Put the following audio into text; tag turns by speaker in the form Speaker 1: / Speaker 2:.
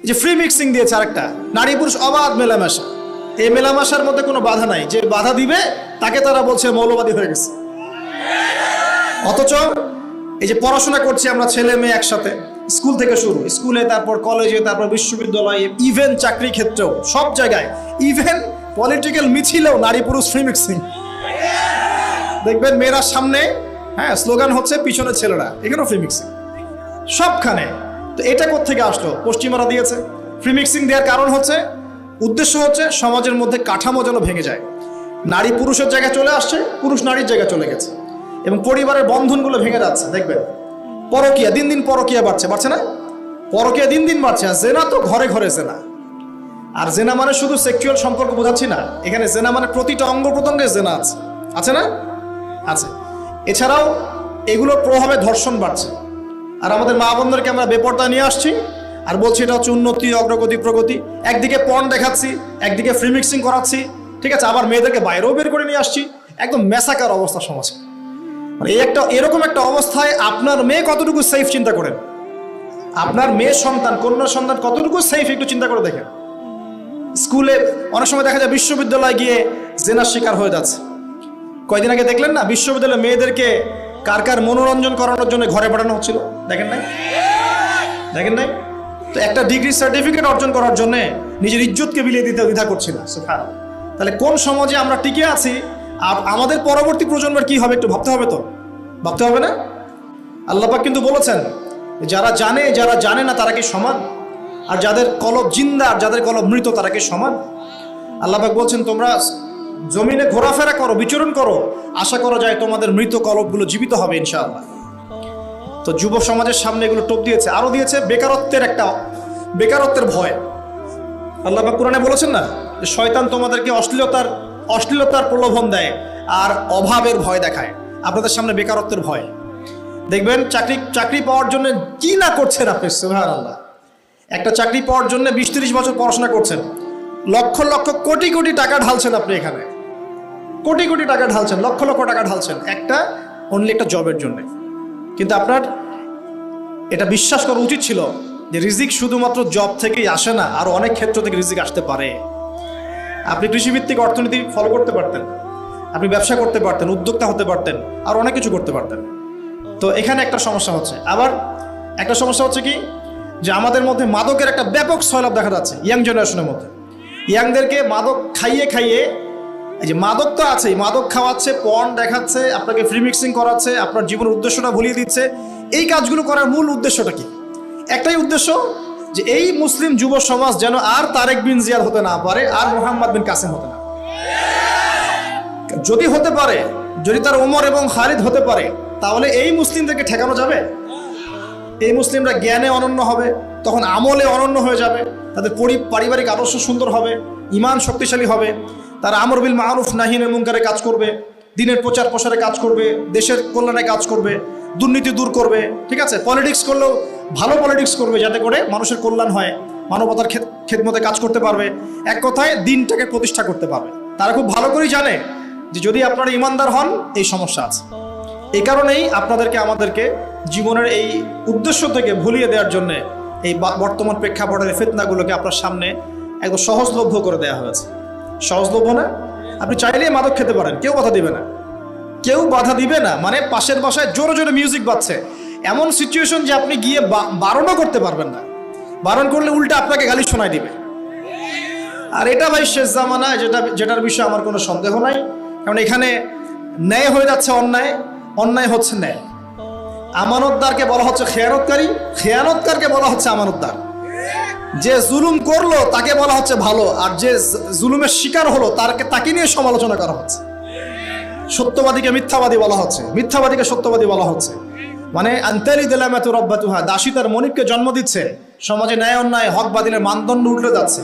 Speaker 1: যে free mixing দিয়েছে আরেকটা, নারী পুরুষ অবাধ মেলামেশা। এই মেলামেশার মধ্যে কোনো বাধা নাই, যে বাধা দিবে তাকে তারা বলছে মৌলবাদী হয়ে গেছে। অথচ এই যে পড়াশোনা করছি আমরা ছেলে মেয়ে একসাথে, স্কুল থেকে শুরু, স্কুলে, তারপর কলেজে, তারপর বিশ্ববিদ্যালয়ে, ইভেন চাকরি ক্ষেত্রেও, সব জায়গায়, ইভেন পলিটিক্যাল মিছিলেও নারী পুরুষ ফ্রি মিক্সিং। দেখবেন মেয়েরা সামনে, হ্যাঁ, স্লোগান হচ্ছে, পিছনে ছেলেরা, এখানেও ফ্রি মিক্সিং সবখানে। তো এটা কোত্থেকে আসলো? পশ্চিমারা দিয়েছে। ফ্রি মিক্সিং দেওয়ার কারণ হচ্ছে, উদ্দেশ্য হচ্ছে সমাজের মধ্যে কাঠামো যেন ভেঙে যায়। নারী পুরুষের জায়গায় চলে আসছে, পুরুষ নারীর জায়গায় চলে গেছে, এবং পরিবারের বন্ধনগুলো ভেঙে যাচ্ছে। দেখবেন পরকীয়া দিন দিন, পরকীয়া বাড়ছে না? পরকীয়া দিন দিন বাড়ছে। আর জেনা তো ঘরে ঘরে জেনা। আর জেনা মানে শুধু সেক্সুয়াল সম্পর্ক বোঝাচ্ছি না, এখানে জেনা মানে প্রতিটা অঙ্গ প্রত্যঙ্গে জেনা আছে না? আছে। এছাড়াও এগুলোর প্রভাবে ধর্ষণ বাড়ছে। আর আমাদের মা বোনদেরকে আমরা বেপর্দা নিয়ে আসছি আর বলছি এটা হচ্ছে উন্নতি, অগ্রগতি, প্রগতি। একদিকে পর্ন দেখাচ্ছি, একদিকে ফ্রি মিক্সিং করাচ্ছি, ঠিক আছে, আবার মেয়েদেরকে বাইরেও বের করে নিয়ে আসছি। একদম মেসাকার অবস্থা সমাজে। মানে এরকম একটা অবস্থায় আপনার মেয়ে কতটুকু সেফ চিন্তা করেন। আপনার মেয়ে সন্তান, কন্যা সন্তান কতটুকু সেফ একটু চিন্তা করে দেখেন। স্কুলে অনেক সময় দেখা যায় বিশ্ববিদ্যালয়ে গিয়ে জেনার শিকার হয়ে যাচ্ছে। কয়দিন আগে দেখলেন না, বিশ্ববিদ্যালয়ে মেয়েদেরকে কার মনোরঞ্জন করানোর জন্য ঘরে পাঠানো হচ্ছিল, দেখেন নাই? তো একটা ডিগ্রি সার্টিফিকেট অর্জন করার জন্য নিজের ইজ্জতকে বিলিয়ে দিতে দ্বিধা করছিল। সুবহানাল্লাহ। তাহলে কোন সমাজে আমরা টিকে আছি? আর আমাদের পরবর্তী প্রজন্মের কি হবে একটু ভাবতে হবে না? আল্লাহ পাক কিন্তু বলেছেন, যারা জানে না তারা কি সমান? আর যাদের কলব জিন্দা আর যাদের কলব মৃত তারা কি সমান? আল্লাহ পাক বলছেন, তোমরা জমিনে ঘোরাফেরা করো, বিচরণ করো, আশা করা যায় তোমাদের মৃত কলবগুলো জীবিত হবে ইনশাআল্লাহ। তো যুব সমাজের সামনে এগুলো টোপ দিয়েছে। আরো দিয়েছে বেকারত্বের ভয়। আল্লাহ পাক কোরআনে বলেছেন না, যে শয়তান তোমাদেরকে অশ্লীলতার প্রলোভন দেয় আর অভাবের ভয় দেখায়। আপনাদের সামনে বেকারত্বের ভয়। দেখবেন চাকরি পাওয়ার জন্য কি না করছেন আপনি, সুবহানাল্লাহ। একটা চাকরি পাওয়ার জন্য 20-30 বছর পড়াশোনা করছেন, লক্ষ লক্ষ কোটি কোটি টাকা ঢালছেন আপনি এখানে, কোটি কোটি টাকা ঢালছেন, লক্ষ লক্ষ টাকা ঢালছেন অনলি একটা জবের জন্য। কিন্তু আপনার এটা বিশ্বাস করা উচিত ছিল যে রিজিক শুধুমাত্র জব থেকেই আসে না, আর অনেক ক্ষেত্র থেকে রিজিক আসতে পারে। আপনি কৃষিভিত্তিক অর্থনীতি ফলো করতে পারতেন, আপনি ব্যবসা করতে পারতেন, উদ্যোক্তা হতে পারতেন, আর অনেক কিছু করতে পারতেন। তো এখানে একটা সমস্যা হচ্ছে। আবার একটা সমস্যা হচ্ছে কি, যে আমাদের মধ্যে মাদকের একটা ব্যাপক সয়লাভ দেখা যাচ্ছে ইয়াং জেনারেশনের মধ্যে। ইয়াংদেরকে মাদক খাইয়ে, এই যে মাদক তো আছেই, মাদক খাওয়াচ্ছে, পর্ন দেখাচ্ছে, আপনাকে ফ্রি মিক্সিং করাচ্ছে, আপনার জীবনের উদ্দেশ্যটা ভুলিয়ে দিচ্ছে। এই কাজগুলো করার মূল উদ্দেশ্যটা কি? একটাই উদ্দেশ্য, যে এই মুসলিম যুব সমাজ যেন আর তারেক বিন জিয়াদ হতে না পারে, আর মোহাম্মদ বিন কাসেম হতে না। যদি হতে পারে, যদি তার ওমর এবং খালিদ হতে পারে, তাহলে এই মুসলিমদেরকে ঠেকানো যাবে? এই মুসলিমরা জ্ঞানে অনন্য হবে, তখন আমলে অনন্য হয়ে যাবে, তাদের পারিবারিক আদর্শ সুন্দর হবে, ঈমান শক্তিশালী হবে, তারা আমর বিল মারুফ নাহি আনিল মুনকারে কাজ করবে, দ্বীনের প্রচার প্রসারে কাজ করবে, দেশের কল্যাণে কাজ করবে, দুর্নীতি দূর করবে, ঠিক আছে, পলিটিক্স করলেও ভালো পলিটিক্স করবে, যাতে করে মানুষের কল্যাণ হয়, মানবতার খেদমতে কাজ করতে পারবে, এক কথায় দিনটাকে প্রতিষ্ঠা করতে পারবে। তারা খুব ভালো করেই জানে যে যদি আপনারা ইমানদার হন, এই সমস্যা আছে। এই কারণেই আমাদেরকে জীবনের এই উদ্দেশ্য থেকে ভুলিয়ে দেওয়ার জন্য এই বর্তমান প্রেক্ষাপটের ফিতনাগুলোকে আপনার সামনে একদম সহজলভ্য করে দেওয়া হয়েছে। সহজলভ্য না? আপনি চাইলেই মাদক খেতে পারেন, কেউ বাধা দিবে না। মানে পাশের বাসায় জোরে জোরে মিউজিক বাজছে, এমন সিচুয়েশন যে আপনি গিয়ে বারণও করতে পারবেন না। বারণ করলে উল্টা আপনাকে গালি শোনায় দিবে। আর এটা ভাই শেষ জামানা, যেটার বিষয়ে আমার কোনো সন্দেহ নাই। কারণ এখানে ন্যায় হয়ে যাচ্ছে অন্যায় হচ্ছে ন্যায়। আমানতদারকে বলা হচ্ছে খেয়ানতকারকে বলা হচ্ছে আমানতদার। যে জুলুম করলো তাকে বলা হচ্ছে ভালো, আর যে জুলুমের শিকার হলো তাকে নিয়ে সমালোচনা করা হচ্ছে। সত্যবাদীকে মিথ্যাবাদী বলা হচ্ছে, মিথ্যাবাদীকে সত্যবাদী বলা হচ্ছে। মানে আনতালিদুলামাতু রাব্বাতুহা, দাসী তার মনিবকে জন্ম দিচ্ছে। সমাজে ন্যায় অন্যায়, হক বাতিলের মানদণ্ড উল্টে যাচ্ছে।